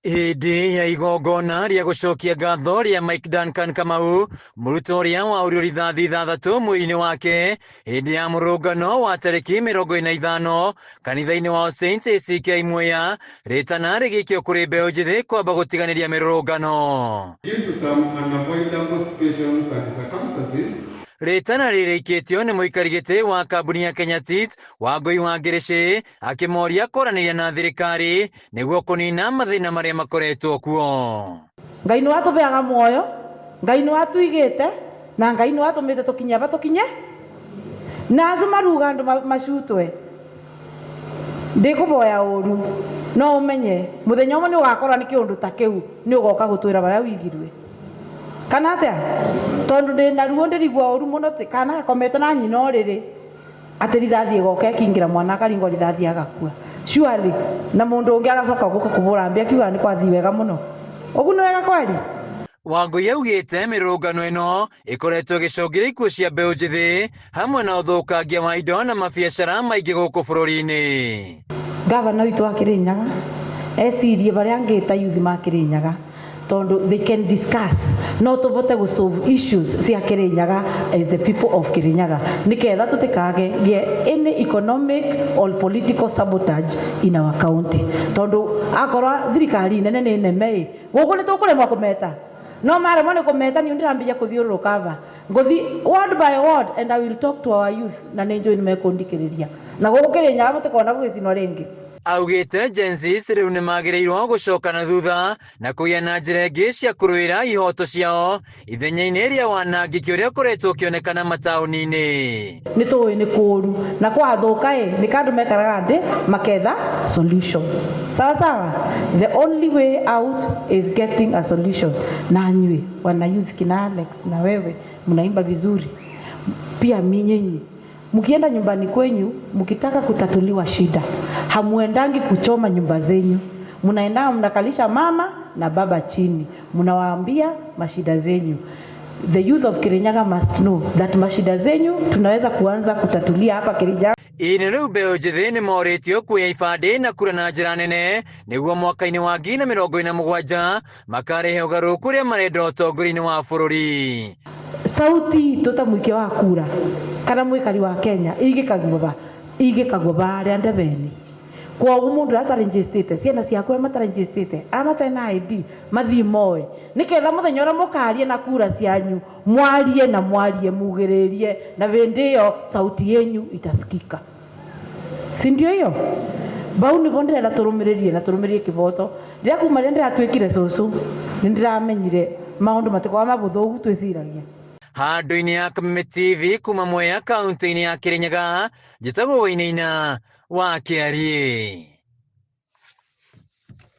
Hĩndĩ ya igongona rĩa gũcokia ngatho rĩa Mike Duncan Kamau, mũrutwo ũrĩa waũrirwo rithathi ithathatũ mwĩrĩ-inĩ wake hĩndĩ ya mũrũngano wa tarĩki 25 kanitha-inĩ wa St ACK Mwea, rĩtana rĩgĩikio kũrĩ mbeũ njĩthĩ kwamba gũtiganĩria mĩrũrũngano. Rĩtana rĩrĩikĩtio nĩ mũikari gĩtĩ wa kambuni ya Kenya Tit Wangũi wa Ngĩrĩcĩ akĩmoria kũranĩria na thirikari nĩguo kũnina mathĩna marĩa makoretwo kuo. Ngai nĩ watũbeaga muoyo, Ngai nĩ watuigĩte na Ngai nĩ watũmĩte tũkinye aba tũkinye na acu maruga andũ macutwe ndĩkũboya ũru no ũmenye mũthenya ũmwe nĩ ũgakora nĩ kĩũndũ ta kĩu nĩ ũgoka gũtwĩra barĩa wigirwe kana atĩa tondu ndĩna ruo ndĩrigua ũru mũno tĩ kana gakomete na nyina ũrĩrĩ atĩ rithathi ĩgoka ĩkĩingĩra mwana akaringwo rithathi agakua surely na mũndũ ũngĩ agacoka gũka kũbũra mbia akiuga nĩ kwathi wega mũno ũguo nĩ wega kweli. Wangũi augĩte mĩrũrũngano ĩno ĩkoretwo ĩgĩcũngĩrĩria ikuũ cia mbeũ njĩthĩ hamwe na ũthũkangia wa indo na mabiacara maingĩ gũkũ bũrũri-inĩ. Gavana witũ wa Kĩrĩnyaga ecirie barĩa angĩta youth ma Kĩrĩnyaga tondu they can discuss no tũbote gũ solve issues cia Kĩrĩnyaga as the people of Kĩrĩnyaga nĩketha tũtikage any economic or political sabotage in our county tondu akorwo thirikari nene nĩ neme gũkũ nĩ tũkũremwo kũmeta no maremwo nĩ kũmeta nĩ ndĩrambia kũthiũrũrũka aba ngũthi word by word and I will talk to our youth na nĩ njũĩ nĩ mekũndikĩrĩria na gũkũ Kĩrĩnyaga mũtikona gũgĩcinwo rĩngĩ. Augĩte Gen Z rĩu nĩ magĩrĩirwo gũcoka na thutha na kũgĩa na njĩra ingĩ cia kũrũĩra ihoto ciao ithenya-inĩ rĩa wanangĩki ũrĩa ũkoretwo ũkĩonekana mataũni-inĩ. Nĩ tũĩ nĩ kũũru na kwathũka nĩ kandũ mekaraga ndĩ maketha solution sawa sawa. The only way out is getting a solution. Na nywe wana youth kina Alex na wewe mnaimba vizuri pia minyenyi mkienda nyumbani kwenyu mkitaka kutatuliwa shida hamuendangi kuchoma nyumba zenyu, mnaenda mnakalisha mama na baba chini mnawaambia mashida zenyu. The youth of Kĩrĩnyaga must know that mashida zenyu tunaweza kuanza kutatulia hapa Kĩrĩnyaga. Ĩnĩ rĩu mbeũ njĩthĩ nĩ morĩtio kuoya ibandĩ na kura na njĩra nene nĩguo mwaka-inĩ wa 2027 makarehe ũgarũrũku ũrĩa marenda ũtongoria-inĩ wa bũrũri. Sauti tota mũikia wa kura kana mũikari wa Kenya igĩkagwo barĩa ndebeni kwa mũndũ ataregistrĩte ciana ciakwa mataregistrĩte amata na ID mathii moe nĩketha mũthenya ũrĩa mũkarie na kura cianyu mwarie mugĩrĩrie na hĩndĩ ĩyo sauti yenyu itasikika, si ndio hiyo? Bau nĩguo ndĩrenda tũrũmĩrĩrie kĩboto rĩrĩa kuma rĩrĩa ndĩratuĩkire cũcũ nĩ ndĩramenyire maũndũ matikoragwo mabũthũ ũguo twĩciragia. Handũ-inĩ ya Kameme TV kuma Mwea kaunti-inĩ ya Kĩrĩnyaga, njĩtagwo Wainaina wa Kĩarie.